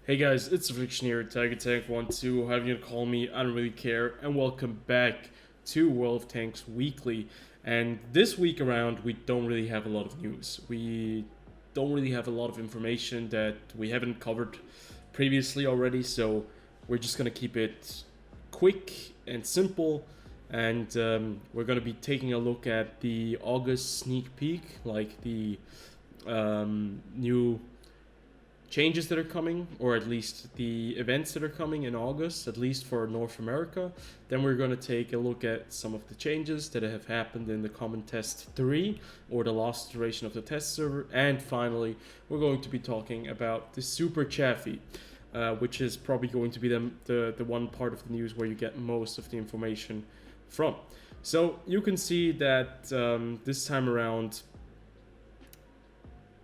Hey guys, it's TheFrXion here, Tiger Tank 12, however you call me, I don't really care, and welcome back to World of Tanks Weekly. And this week around, we don't really have a lot of news. We don't really have a lot of information that we haven't covered previously already, so we're just gonna keep it quick and simple. And we're gonna be taking a look at the August sneak peek, like the new changes that are coming, or at least the events that are coming in August, at least for North America. Then we're going to take a look at some of the changes that have happened in the Common Test 3, or the last iteration of the test server. And finally, we're going to be talking about the Super Chaffee, which is probably going to be the one part of the news where you get most of the information from. So you can see that this time around,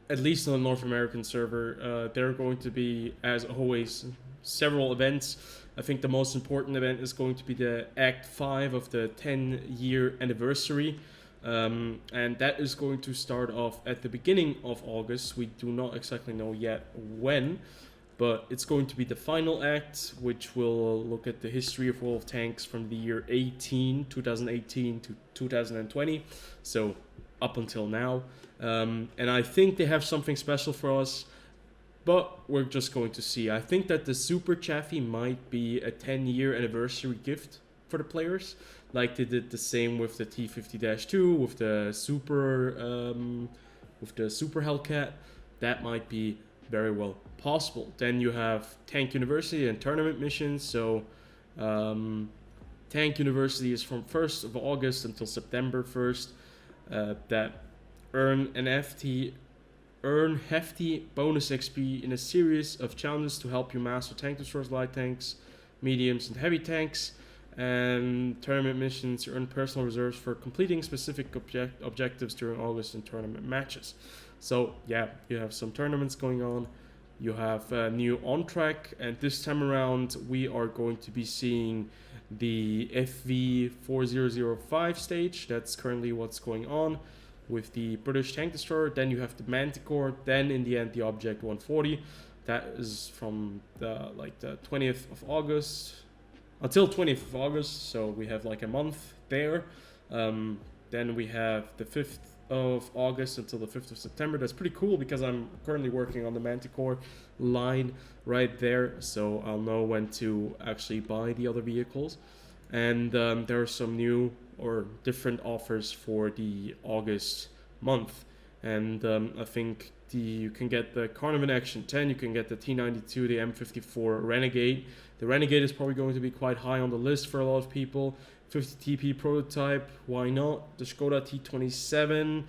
at least on the North American server, there are going to be, as always, several events. I think the most important event is going to be the Act 5 of the 10-year anniversary. And that is going to start off at the beginning of August. We do not exactly know yet when, but it's going to be the final act, which will look at the history of World of Tanks from the year 2018 to 2020. So up until now. And I think they have something special for us, but we're just going to see. I think that the Super Chaffee might be a 10-year anniversary gift for the players, like they did the same with the T50-2, with the Super Hellcat. That might be very well possible. Then you have Tank University and tournament missions. So Tank University is from 1st of August until September 1st. That earn hefty bonus XP in a series of challenges to help you master tank destroyers, light tanks, mediums, and heavy tanks. And tournament missions earn personal reserves for completing specific objectives during August and tournament matches. So yeah, you have some tournaments going on. You have new on track, and this time around we are going to be seeing the FV4005 stage. That's currently what's going on with the British tank destroyer. Then you have the Manticore. Then in the end, the Object 140. That is from the 20th of August until 20th of August. So we have like a month there. Then we have the 5th of August until the 5th of September. That's pretty cool because I'm currently working on the Manticore line right there, so I'll know when to actually buy the other vehicles. And there are some new or different offers for the August month, and I think you can get the Carnival Action 10, you can get the T92, the M54 Renegade. The Renegade is probably going to be quite high on the list for a lot of people. 50 TP prototype, why not? The Skoda T27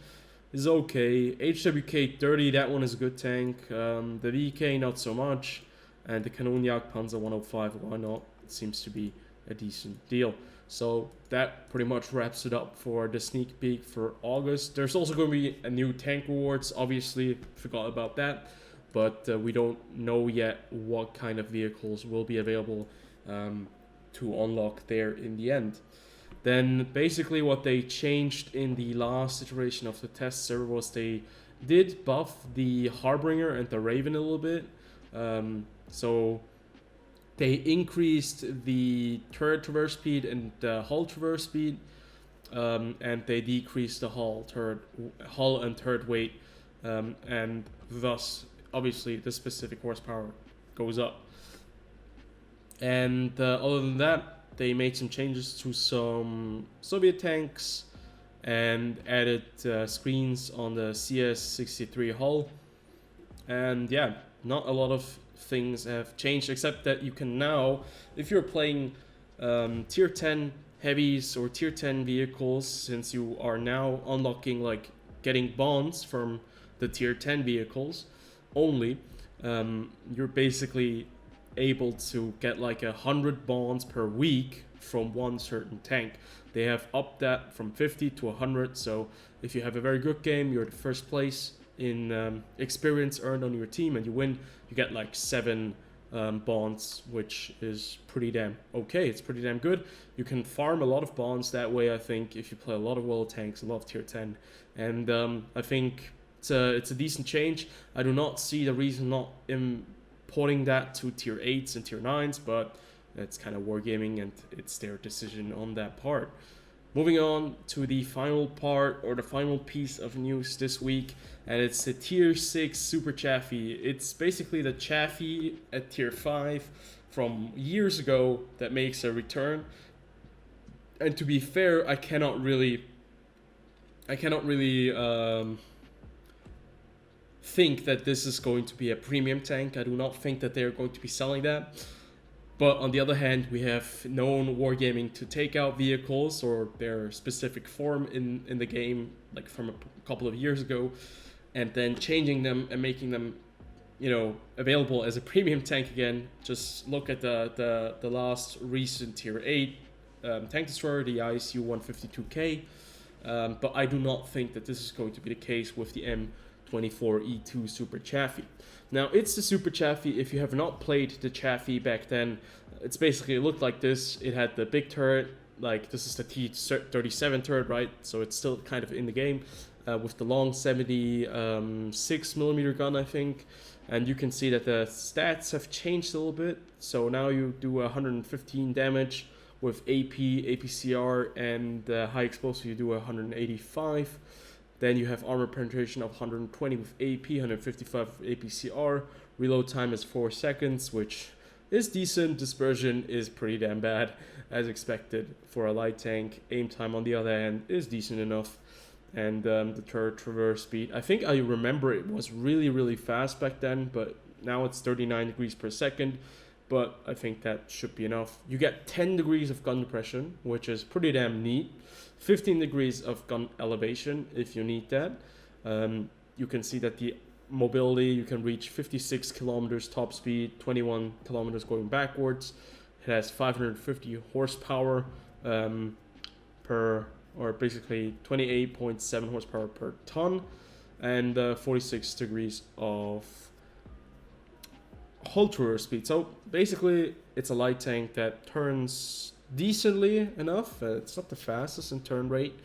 is okay. HWK 30, that one is a good tank. The VK, not so much. And the Kanonjagd Panzer 105, why not? It seems to be a decent deal. So that pretty much wraps it up for the sneak peek for August. There's also going to be a new tank rewards, obviously, forgot about that. But we don't know yet what kind of vehicles will be available to unlock there in the end. Then basically what they changed in the last iteration of the test server was they did buff the Harbinger and the Raven a little bit. So they increased the turret traverse speed and the hull traverse speed, and they decreased the hull and turret weight, and thus obviously the specific horsepower goes up. And other than that, they made some changes to some Soviet tanks and added screens on the CS63 hull. And yeah, not a lot of things have changed, except that you can now, if you're playing tier 10 heavies or tier 10 vehicles, since you are now unlocking, like, getting bonds from the tier 10 vehicles only, you're basically able to get like 100 bonds per week from one certain tank. They have upped that from 50 to 100, so if you have a very good game, you're the first place in experience earned on your team, and you win, you get like 7 bonds, which is pretty damn okay. It's pretty damn good. You can farm a lot of bonds that way, I think, if you play a lot of World Tanks, a lot of tier 10, and I think it's a decent change. I do not see the reason not porting that to tier 8s and tier 9s, but it's kind of wargaming and it's their decision on that part. Moving on to the final part, or the final piece of news this week, and it's the tier 6 Super Chaffee. It's basically the Chaffee at tier 5 from years ago that makes a return. And to be fair, I cannot really think that this is going to be a premium tank. I do not think that they're going to be selling that. But on the other hand, we have known wargaming to take out vehicles or their specific form in the game, like from a couple of years ago, and then changing them and making them, you know, available as a premium tank again. Just look at the last recent tier 8 tank destroyer, the ISU 152K. But I do not think that this is going to be the case with the M24E2 Super Chaffee. Now, it's the Super Chaffee. If you have not played the Chaffee back then, it's basically, it looked like this. It had the big turret, like this is the T37 turret, right? So it's still kind of in the game with the long 76mm gun, I think. And you can see that the stats have changed a little bit. So now you do 115 damage with AP, APCR, and high explosive you do 185. Then you have armor penetration of 120 with AP, 155 with APCR. Reload time is 4 seconds, which is decent. Dispersion is pretty damn bad, as expected for a light tank. Aim time, on the other hand, is decent enough. And the turret traverse speed, I think I remember it was really, really fast back then, but now it's 39 degrees per second. But I think that should be enough. You get 10 degrees of gun depression, which is pretty damn neat. 15 degrees of gun elevation if you need that. You can see that the mobility, you can reach 56 kilometers top speed, 21 kilometers going backwards. It has 550 horsepower or basically 28.7 horsepower per ton, and 46 degrees of hull traverse speed. So basically, it's a light tank that turns decently enough. It's not the fastest in turn rate,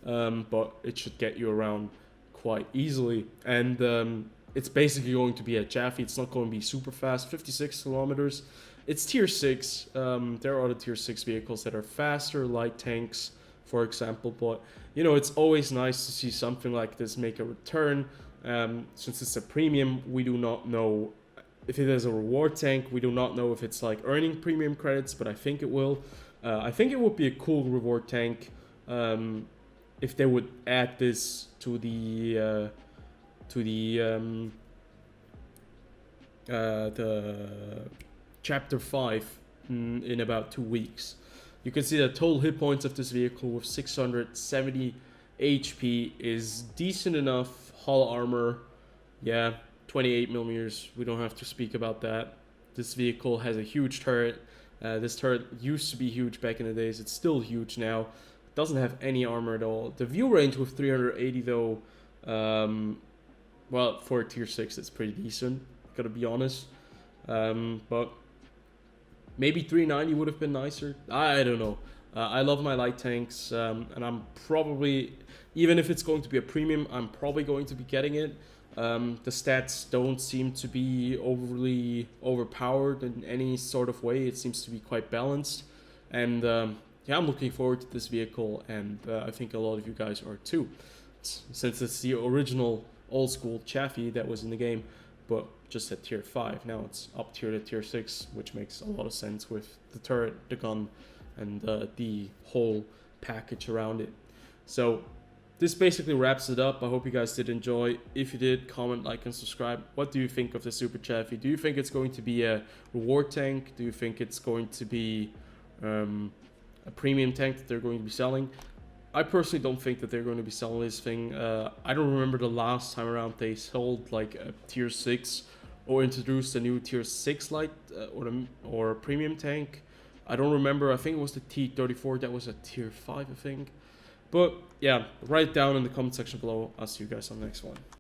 but it should get you around quite easily. And it's basically going to be a Chaffee. It's not going to be super fast. 56 kilometers. It's tier 6. There are other tier 6 vehicles that are faster, light tanks, for example. But you know, it's always nice to see something like this make a return. Since it's a premium, we do not know if it is a reward tank. We do not know if it's like earning premium credits, but I think it will. I think it would be a cool reward tank if they would add this to the chapter 5 in about 2 weeks. You can see the total hit points of this vehicle with 670 HP is decent enough. Hull armor, yeah, 28 millimeters. We don't have to speak about that. This vehicle has a huge turret. This turret used to be huge back in the days. It's still huge now. Doesn't have any armor at all. The view range with 380 though, well, for tier 6 it's pretty decent, gotta be honest. But maybe 390 would have been nicer. I don't know. I love my light tanks, and I'm probably, even if it's going to be a premium, I'm probably going to be getting it. The stats don't seem to be overly overpowered in any sort of way. It seems to be quite balanced. And yeah, I'm looking forward to this vehicle, and I think a lot of you guys are too. Since it's the original old school Chaffee that was in the game, but just at tier 5. Now it's up tier to tier 6, which makes a lot of sense with the turret, the gun, and the whole package around it. So this basically wraps it up. I hope you guys did enjoy. If you did, comment, like, and subscribe. What do you think of the Super Chaffee? Do you think it's going to be a reward tank? Do you think it's going to be a premium tank that they're going to be selling? I personally don't think that they're going to be selling this thing. I don't remember the last time around they sold like a tier 6 or introduced a new tier 6 light or a premium tank. I don't remember. I think it was the T34 that was a tier 5, I think. But yeah, write it down in the comment section below. I'll see you guys on the next one.